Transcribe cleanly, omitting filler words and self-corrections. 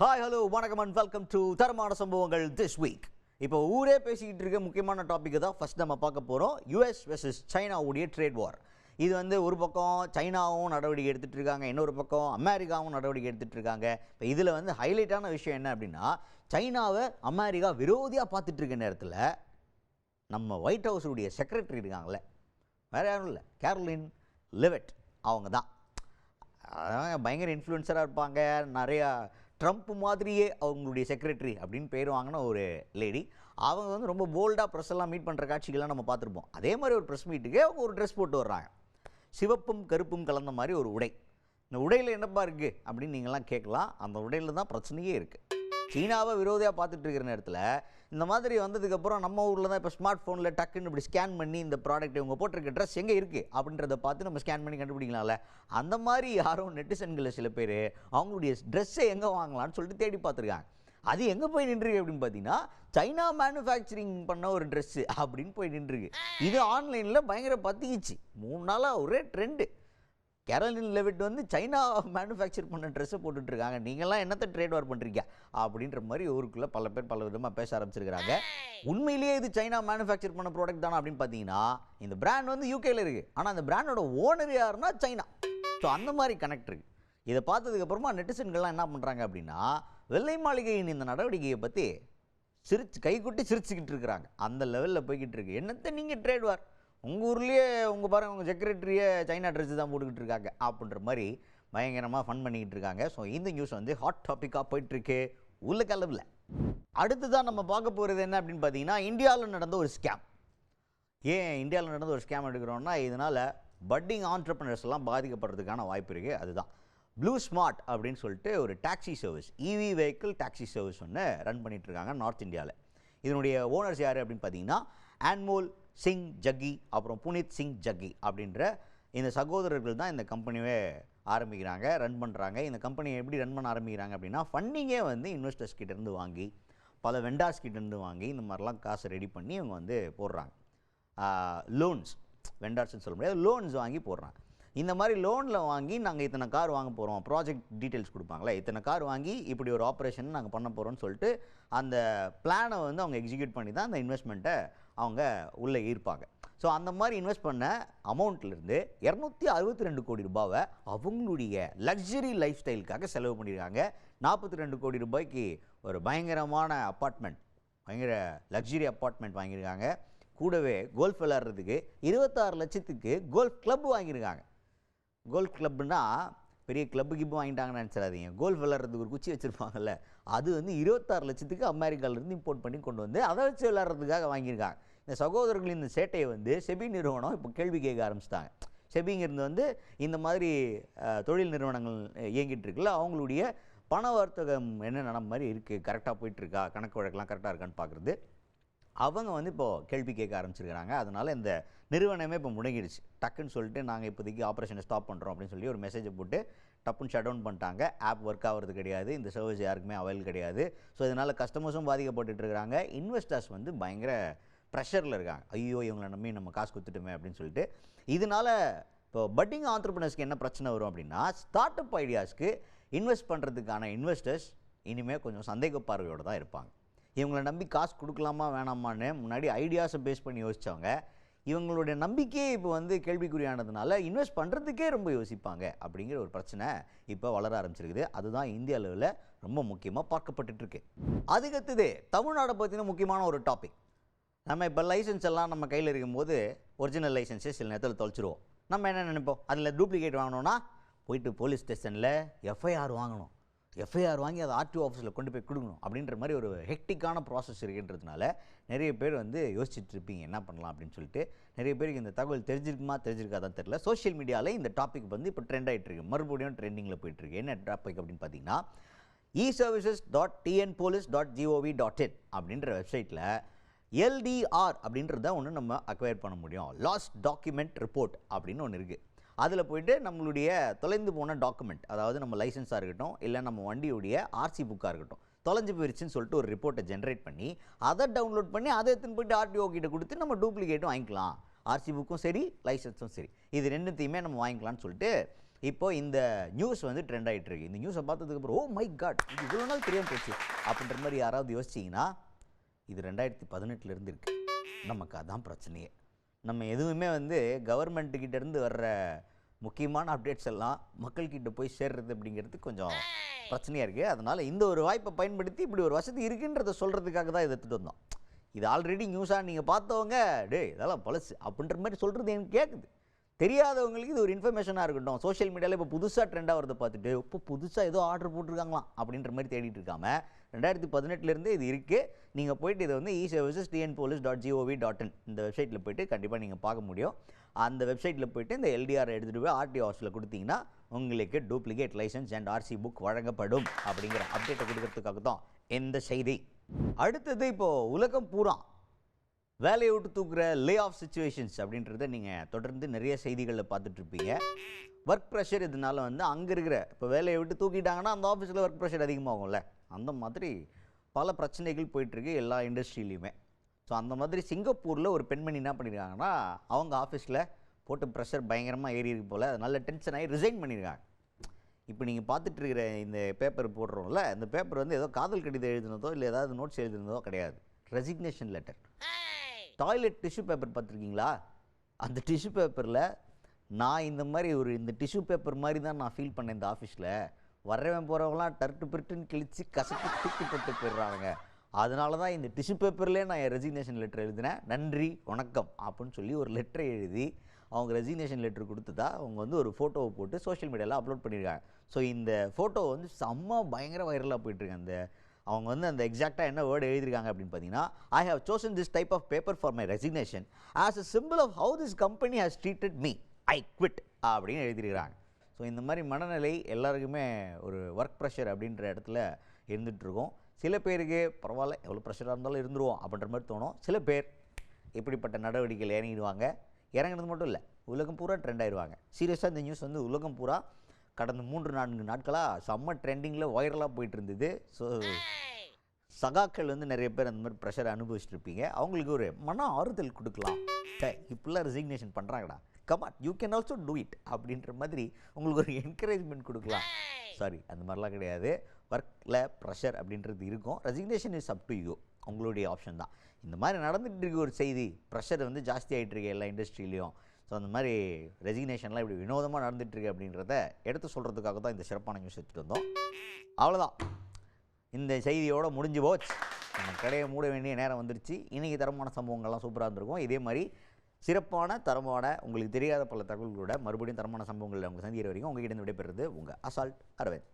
Hi hello வணக்கம் and welcome to தரமான சம்பவங்கள் திஸ் வீக். இப்போ ஊரே பேசிக்கிட்டு இருக்க முக்கியமான டாப்பிக்கு தான் ஃபஸ்ட் நம்ம பார்க்க போகிறோம். யூஎஸ் வெர்சஸ் சைனாவுடைய ட்ரேட் வார். இது வந்து ஒரு பக்கம் சைனாவும் நடவடிக்கை எடுத்துகிட்டு இருக்காங்க, இன்னொரு பக்கம் அமெரிக்காவும் நடவடிக்கை எடுத்துகிட்டு இருக்காங்க. இப்போ இதில் வந்து ஹைலைட்டான விஷயம் என்ன அப்படின்னா, சைனாவை அமெரிக்கா விரோதியாக பார்த்துட்டு இருக்க நேரத்தில் நம்ம ஒயிட் ஹவுஸுடைய செக்ரட்டரி இருக்காங்களே, வேறு யாரும் இல்லை, கேரோலின் லெவிட். அவங்க தான் பயங்கர இன்ஃப்ளூயன்சராக இருப்பாங்க. நிறையா ட்ரம்ப் மாதிரியே அவங்களுடைய செக்ரட்டரி அப்படின்னு பேர் வாங்கின ஒரு லேடி. அவங்க வந்து ரொம்ப போல்டாக ப்ரெஸ் எல்லாம் மீட் பண்ணுற காட்சிகள்லாம் நம்ம பார்த்துருப்போம். அதே மாதிரி ஒரு ப்ரெஸ் மீட்டுக்கு அவங்க ஒரு ட்ரெஸ் போட்டு வர்றாங்க, சிவப்பும் கருப்பும் கலந்த மாதிரி ஒரு உடை. இந்த உடையில் என்னப்பா இருக்குது அப்படின்னு நீங்கள்லாம் கேட்கலாம். அந்த உடையில் தான் பிரச்சனையே இருக்குது. சீனாவை விரோதியாக பார்த்துட்டு இருக்கிற நேரத்தில் இந்த மாதிரி வந்ததுக்கப்புறம் நம்ம ஊரில் தான் இப்போ ஸ்மார்ட் ஃபோனில் டக்குன்னு இப்படி ஸ்கேன் பண்ணி இந்த ப்ராடக்ட் இவங்க போட்டிருக்க ட்ரெஸ் எங்கே இருக்குது அப்படின்றத பார்த்து நம்ம ஸ்கேன் பண்ணி கண்டுபிடிக்கலாம்ல. அந்த மாதிரி யாரும் நெட்டிசன்களில் சில பேர் அவங்களுடைய ட்ரெஸ்ஸை எங்கே வாங்கலான்னு சொல்லிட்டு தேடி பார்த்துருக்காங்க. அது எங்கே போய் நின்றுருக்கு அப்படின்னு பார்த்தீங்கன்னா, சைனா மேனுஃபேக்சரிங் பண்ண ஒரு ட்ரெஸ்ஸு அப்படின்னு போய் நின்றுருக்கு. இது ஆன்லைனில் பயங்கர பற்றிக்கிச்சு. 3 நாளாக ஒரே ட்ரெண்டு. கேரோலின் லெவிட் வந்து சைனா மேனுஃபேக்சர் பண்ண ட்ரெஸ்ஸை போட்டுட்ருக்காங்க, நீங்கள்லாம் என்னத்தை ட்ரேட் வார் பண்ணுறீங்க அப்படின்ற மாதிரி ஊருக்குள்ளே பல பேர் பல விதமாக பேச ஆரம்பிச்சிருக்கிறாங்க. உண்மையிலேயே இது சைனா மேனுஃபேக்சர் பண்ண ப்ராடக்ட் தானே அப்படின்னு பார்த்தீங்கன்னா, இந்த பிராண்ட் வந்து யூகேயில் இருக்குது, ஆனால் அந்த பிராண்டோட ஓனர் யாருன்னா சைனா. ஸோ அந்த மாதிரி கனெக்ட் இருக்குது. இதை பார்த்ததுக்கப்புறமா நெட்டிசன்கள்லாம் என்ன பண்ணுறாங்க அப்படின்னா, வெள்ளை மாளிகையின் இந்த நடவடிக்கையை பற்றி கைக்குட்டி சிரிச்சுக்கிட்டு இருக்கிறாங்க. அந்த லெவலில் போய்கிட்டு இருக்கு. என்னத்தை நீங்கள் ட்ரேட் வார், உங்கள் ஊர்லேயே உங்கள் பாருங்கள் உங்கள் செக்ரட்டரியே சைனா ட்ரெஸ்ஸு தான் போட்டுக்கிட்டு இருக்காங்க அப்படின்ற மாதிரி பயங்கரமாக ஃபன் பண்ணிக்கிட்டு இருக்காங்க. ஸோ இந்த நியூஸ் வந்து ஹாட் டாப்பிக்காக போயிட்டுருக்கு உலகளவில். அடுத்து தான் நம்ம பார்க்க போகிறது என்ன அப்படின்னு பார்த்தீங்கன்னா, இந்தியாவில் நடந்த ஒரு ஸ்கேம். ஏன் இந்தியாவில் நடந்த ஒரு ஸ்கேம் எடுக்கிறோன்னா, இதனால் பட்டிங் ஆண்டர்ப்ரனர்ஸ் எல்லாம் பாதிக்கப்படுறதுக்கான வாய்ப்பு இருக்குது. அதுதான் ப்ளூ ஸ்மார்ட் அப்படின்னு சொல்லிட்டு ஒரு taxi service, EV vehicle taxi service ஒன்று ரன் பண்ணிகிட்ருக்காங்க நார்த் இந்தியாவில். இதனுடைய ஓனர்ஸ் யார் அப்படின்னு பார்த்தீங்கன்னா, அன்மோல் சிங் ஜக்கி அப்புறம் புனித் சிங் ஜக்கி அப்படின்ற இந்த சகோதரர்கள் தான் இந்த கம்பெனியே ஆரம்பிக்கிறாங்க, ரன் பண்ணுறாங்க. இந்த கம்பெனியை எப்படி ரன் பண்ண ஆரம்பிக்கிறாங்க அப்படின்னா, ஃபண்டிங்கே வந்து இன்வெஸ்டர்ஸ் கிட்டேருந்து வாங்கி, பல வெண்டார்ஸ் கிட்டேருந்து வாங்கி, இந்த மாதிரிலாம் காசை ரெடி பண்ணி இவங்க வந்து போடுறாங்க. லோன்ஸ், வெண்டார்ஸ்ன்னு சொல்ல முடியாது, லோன்ஸ் வாங்கி போடுறாங்க. இந்த மாதிரி லோனில் வாங்கி நாங்கள் இத்தனை கார் வாங்க போகிறோம், ப்ராஜெக்ட் டீட்டெயில்ஸ் கொடுப்பாங்களே, இத்தனை கார் வாங்கி இப்படி ஒரு ஆப்ரேஷன் நாங்கள் பண்ண போகிறோம்னு சொல்லிட்டு அந்த பிளானை வந்து அவங்க எக்ஸிக்யூட் பண்ணி தான் அந்த இன்வெஸ்ட்மெண்ட்டை அவங்க உள்ளே ஈர்ப்பாங்க. ஸோ அந்த மாதிரி இன்வெஸ்ட் பண்ண அமௌண்ட்லேருந்து 262 கோடி ரூபாவை அவங்களுடைய லக்ஸரி லைஃப் ஸ்டைலுக்காக செலவு பண்ணியிருக்காங்க. 42 கோடி ரூபாய்க்கு ஒரு பயங்கரமான அப்பார்ட்மெண்ட், பயங்கர லக்ஸரி அப்பார்ட்மெண்ட் வாங்கியிருக்காங்க. கூடவே கோல்ஃப் விளையாடுறதுக்கு 26 லட்சத்துக்கு கோல்ஃப் கிளப் வாங்கியிருக்காங்க. கோல்ஃப் கிளப்னா பெரிய கிளப்பு கிப்பு வாங்கிட்டாங்கன்னு நினச்சிடாதீங்க. கோல்ஃப் விளையாடுறதுக்கு ஒரு குச்சி வச்சுருப்பாங்கல்ல, அது வந்து 26 லட்சத்துக்கு அமெரிக்காவிலேருந்து இம்போர்ட் பண்ணி கொண்டு வந்து அதை வச்சு விளையாடுறதுக்காக வாங்கியிருக்காங்க. இந்த சகோதரர்களின் இந்த சேட்டையை வந்து செபி நிறுவனம் இப்போ கேள்வி கேட்க ஆரம்பிச்சிட்டாங்க. செபிங்கிறது வந்து இந்த மாதிரி தொழில் நிறுவனங்கள் இயங்கிட்டு இருக்குல்ல, அவங்களுடைய பண வர்த்தகம் என்ன நடந்த மாதிரி இருக்குது, கரெக்டாக போயிட்டுருக்கா, கணக்கு வழக்கெல்லாம் கரெக்டாக இருக்கான்னு பார்க்குறது அவங்க வந்து இப்போது கேள்வி கேட்க ஆரம்பிச்சிருக்கிறாங்க. அதனால் இந்த நிறுவனமே இப்போ முடங்கிடுச்சு. டக்குன்னு சொல்லிட்டு நாங்கள் இப்போதைக்கு ஆப்ரேஷனை ஸ்டாப் பண்ணுறோம் அப்படின்னு சொல்லி ஒரு மெசேஜை போட்டு டப்புன்னு ஷட் டவுன் பண்ணிட்டாங்க. ஆப் ஒர்க் ஆகிறது கிடையாது, இந்த சர்வீஸ் யாருக்குமே அவைல் கிடையாது. ஸோ இதனால் கஸ்டமர்ஸும் பாதிக்கப்பட்டுருக்கிறாங்க, இன்வெஸ்டர்ஸ் வந்து பயங்கர ப்ரெஷரில் இருக்காங்க. ஐயோ இவங்களை நம்பி நம்ம காசு கொடுத்துட்டோமே அப்படின்னு சொல்லிட்டு. இதனால் இப்போ பட்டிங் ஆண்டர்ப்ரனர்ஸ்க்கு என்ன பிரச்சனை வரும் அப்படின்னா, ஸ்டார்ட் அப் ஐடியாஸ்க்கு இன்வெஸ்ட் பண்ணுறதுக்கான இன்வெஸ்டர்ஸ் இனிமேல் கொஞ்சம் சந்தேக பார்வையோடு தான் இருப்பாங்க. இவங்களை நம்பி காசு கொடுக்கலாமா வேணாமான்னு முன்னாடி ஐடியாஸை பேஸ் பண்ணி யோசித்தவங்க, இவங்களுடைய நம்பிக்கையே இப்போ வந்து கேள்விக்குறியானதுனால இன்வெஸ்ட் பண்ணுறதுக்கே ரொம்ப யோசிப்பாங்க அப்படிங்கிற ஒரு பிரச்சனை இப்போ வளர ஆரம்பிச்சிருக்குது. அதுதான் இந்திய அளவில் ரொம்ப முக்கியமாக பார்க்கப்பட்டுருக்கு. அதுக்கடுத்தது தமிழ்நாடை பற்றின முக்கியமான ஒரு டாபிக். நம்ம இப்போ லைசன்ஸ் எல்லாம் நம்ம கையில் இருக்கும்போது ஒரிஜினல் லைசன்ஸே சில நேரத்தில் தொலைச்சிருவோம். நம்ம என்ன நினைப்போம், அதில் டூப்ளிகேட் வாங்கணும்னா போயிட்டு போலீஸ் ஸ்டேஷனில் எஃப்ஐஆர் வாங்கணும், எஃப்ஐஆர் வாங்கி அதை ஆர்டிஓ ஆஃபீஸில் கொண்டு போய் கொடுக்கணும் அப்படின்ற மாதிரி ஒரு ஹெக்டிக்கான ப்ராசஸ் இருக்குன்றதுனால நிறைய பேர் வந்து யோசிச்சுட்டு இருப்பீங்க என்ன பண்ணலாம் அப்படின்னு சொல்லிட்டு. நிறைய பேருக்கு இந்த தகவல் தெரிஞ்சிருக்காதான் தெரியல. சோஷியல் மீடியாவில் இந்த டாபிக் வந்து இப்போ ட்ரெண்ட் ஆகிட்டு இருக்கு, மறுபடியும் ட்ரெண்டிங்கில் போயிட்டுருக்கு. என்ன டாபிக் அப்படின்னு பார்த்தீங்கன்னா, eservices.tnpolice.gov.in அப்படின்ற வெப்சைட்டில் எல்டிஆர் அப்படின்றத ஒன்று நம்ம அக்வயர் பண்ண முடியும். லாஸ்ட் டாக்குமெண்ட் ரிப்போர்ட் அப்படின்னு ஒன்று இருக்குது. அதில் போய்ட்டு நம்மளுடைய தொலைந்து போன டாக்குமெண்ட், அதாவது நம்ம லைசன்ஸாக இருக்கட்டும், இல்லை நம்ம வண்டியுடைய ஆர்சி புக்காக இருக்கட்டும், தொலைஞ்சு போயிடுச்சுன்னு சொல்லிட்டு ஒரு ரிப்போர்ட்டை ஜென்ரேட் பண்ணி அதை டவுன்லோட் பண்ணி அதை எடுத்துன்னு போய்ட்டு ஆர்டிஓ கிட்ட கொடுத்து நம்ம டூப்ளிகேட்டும் வாங்கிக்கலாம். ஆர்சி புக்கும் சரி, லைசன்ஸும் சரி, இது ரெண்டுத்தையுமே நம்ம வாங்கிக்கலாம்னு சொல்லிட்டு இப்போ இந்த நியூஸ் வந்து ட்ரெண்ட் ஆகிட்டு இருக்கு. இந்த நியூஸை பார்த்ததுக்கப்புறம் ஓ மை காட் இது இவ்வளோ நாள் தெரியாமல் போச்சு அப்படின்ற மாதிரி யாராவது யோசிச்சிங்கன்னா இது 2018 இருக்கு. நமக்கு அதான் பிரச்சனையே. நம்ம எதுவுமே வந்து கவர்மெண்ட்டுக்கிட்டேருந்து வர்ற முக்கியமான அப்டேட்ஸ் எல்லாம் மக்கள்கிட்ட போய் சேர்றது அப்படிங்கிறது கொஞ்சம் பிரச்சனையாக இருக்குது. அதனால் இந்த ஒரு வாய்ப்பை பயன்படுத்தி இப்படி ஒரு வசதி இருக்குன்றதை சொல்கிறதுக்காக தான் இதை எடுத்துகிட்டு வந்தோம். இது ஆல்ரெடி நியூஸாக நீங்கள் பார்த்தவங்க இதெல்லாம் பழசு அப்படின்ற மாதிரி சொல்கிறது எனக்கு கேட்குது. தெரியாதவங்களுக்கு இது ஒரு இன்ஃபர்மேஷனாக இருக்கட்டும். சோஷியல் மீடியாவில் இப்போ புதுசாக ட்ரெண்டாக வரதை பார்த்துட்டு இப்போ புதுசாக ஏதோ ஆர்டர் போட்டிருக்காங்களாம் அப்படின்ற மாதிரி தேடிட்டு இருக்காம 2018 இது இருக்குது. நீங்கள் போய்ட்டு இதை வந்து e-services.tnpolice.gov.in இந்த வெப்சைட்டில் போய்ட்டு கண்டிப்பாக நீங்கள் பார்க்க முடியும். அந்த வெப்சைட்டில் போய்ட்டு இந்த எல்டிஆர் எடுத்துகிட்டு போய் ஆர்டிஓ ஆஃபீஸில் கொடுத்தீங்கன்னா உங்களுக்கு duplicate licence and RC book வழங்கப்படும் அப்படிங்கிற அப்டேட்டை கொடுக்கறதுக்காக தான் இந்த செய்தி. அடுத்தது இப்போது உலகம் பூரா வேலையை விட்டு தூக்குற லே ஆஃப் சிச்சுவேஷன்ஸ் அப்படின்றத நீங்கள் தொடர்ந்து நிறைய செய்திகளில் பார்த்துட்ருப்பீங்க. ஒர்க் ப்ரெஷர் இதனால் வந்து அங்கே இருக்கிற இப்போ வேலையை விட்டு தூக்கிட்டாங்கன்னா அந்த ஆஃபீஸில் ஒர்க் ப்ரெஷர் அதிகமாகும்ல, அந்த மாதிரி பல பிரச்சனைகள் போயிட்டுருக்கு எல்லா இண்டஸ்ட்ரியிலையுமே. ஸோ அந்த மாதிரி சிங்கப்பூரில் ஒரு பெண்மணி என்ன பண்ணியிருக்காங்கன்னா அவங்க ஆஃபீஸில் போட்டு ப்ரெஷர் பயங்கரமாக ஏறி இருக்கு போல், நல்ல டென்ஷன் ஆகி ரிசைன் பண்ணியிருக்காங்க. இப்போ நீங்கள் பார்த்துட்ருக்கிற இந்த பேப்பர் போடுறோம்ல, இந்த பேப்பர் வந்து ஏதோ காதல் கடிதம் எழுதுனதோ இல்லை ஏதாவது நோட்ஸ் எழுதுனதோ கிடையாது. Resignation letter. Toilet tissue paper பார்த்துருக்கீங்களா? அந்த டிஷ்யூ பேப்பரில் நான் இந்த டிஷ்யூ பேப்பர் மாதிரி தான் நான் ஃபீல் பண்ணேன். இந்த ஆஃபீஸில் வரவன் போகிறவங்களாம் டர்ட்டு பிரிட்டுன்னு கிழிச்சு கசக்கி தூக்கி போட்டு போயிடுறாங்க. அதனால தான் இந்த டிஷ்யூ பேப்பர்லேயே நான் என் ரெசிக்னேஷன் லெட்டர் எழுதினேன், நன்றி வணக்கம் அப்படின்னு சொல்லி ஒரு லெட்டரை எழுதி அவங்க ரெசிக்னேஷன் லெட்டர் கொடுத்ததா அவங்க வந்து ஒரு ஃபோட்டோவை போட்டு சோஷியல் மீடியாவில் அப்லோட் பண்ணியிருக்காங்க. ஸோ இந்த ஃபோட்டோ வந்து செம்ம பயங்கர வைரலாக போயிட்டுருக்கு. அந்த அவங்க வந்து அந்த எக்ஸாக்டாக என்ன வேர்டு எழுதியிருக்காங்க அப்படின்னு பார்த்தீங்கன்னா, I have chosen this type of paper for my resignation as a symbol of how this company has treated me, I quit அப்படின்னு எழுதியிருக்கிறாங்க. ஸோ இந்த மாதிரி மனநிலை எல்லாருக்குமே ஒரு ஒர்க் ப்ரெஷர் அப்படின்ற இடத்துல இருந்துகிட்ருக்கோம். சில பேருக்கு பரவாயில்ல எவ்வளோ ப்ரெஷராக இருந்தாலும் இருந்துருவோம் அப்படின்ற மாதிரி தோணும். சில பேர் இப்படிப்பட்ட நடவடிக்கைகள் இறங்கிடுவாங்க. இறங்கினது மட்டும் இல்லை, உலகம் பூரா ட்ரெண்ட் ஆயிடுவாங்க. சீரியஸாக இந்த நியூஸ் வந்து உலகம் பூரா கடந்த 3-4 நாட்களாக செம்ம ட்ரெண்டிங்கில் வைரலாக போயிட்டு இருந்தது. ஸோ சகாக்கள் வந்து நிறைய பேர் அந்த மாதிரி ப்ரெஷரை அனுபவிச்சுட்டு இருப்பீங்க. அவங்களுக்கு ஒரு மன ஆறுதல் கொடுக்கலாம். இப்படிலாம் ரெசிக்னேஷன் பண்ணுறாங்கடா, come on you can also do it அப்படின்ற மாதிரி உங்களுக்கு ஒரு என்கரேஜ்மெண்ட் கொடுக்கலாம். சாரி, அந்த மாதிரிலாம் கிடையாது. ஒர்க்கில் ப்ரெஷர் அப்படின்றது இருக்கும். Resignation is up to you, உங்களுடைய ஆப்ஷன் தான். இந்த மாதிரி நடந்துகிட்டு இருக்க ஒரு செய்தி, ப்ரெஷர் வந்து ஜாஸ்தி ஆகிட்டு இருக்கு எல்லா இண்டஸ்ட்ரியிலையும். ஸோ அந்த மாதிரி ரெசிக்னேஷன்லாம் இப்படி வினோதமாக நடந்துகிட்ருக்கு அப்படின்றத எடுத்து சொல்கிறதுக்காக தான் இந்த சிறப்பான நியூஸ் எடுத்துகிட்டு வந்தோம். அவ்வளோதான், இந்த செய்தியோடு முடிஞ்சு போச்சு. நம்ம கடையை மூட வேண்டிய நேரம் வந்துருச்சு. இன்றைக்கி தரமான சம்பவங்கள்லாம் சூப்பராக இருந்திருக்கும். இதே மாதிரி சிறப்பான தரமான உங்களுக்கு தெரியாத பல தகவல்களோட மறுபடியும் தரமான சம்பவங்களில் உங்களை சந்திக்கிற வரைக்கும் உங்ககிட்ட விடைபெறுறது உங்கள் அசால்ட் அரவிந்த்.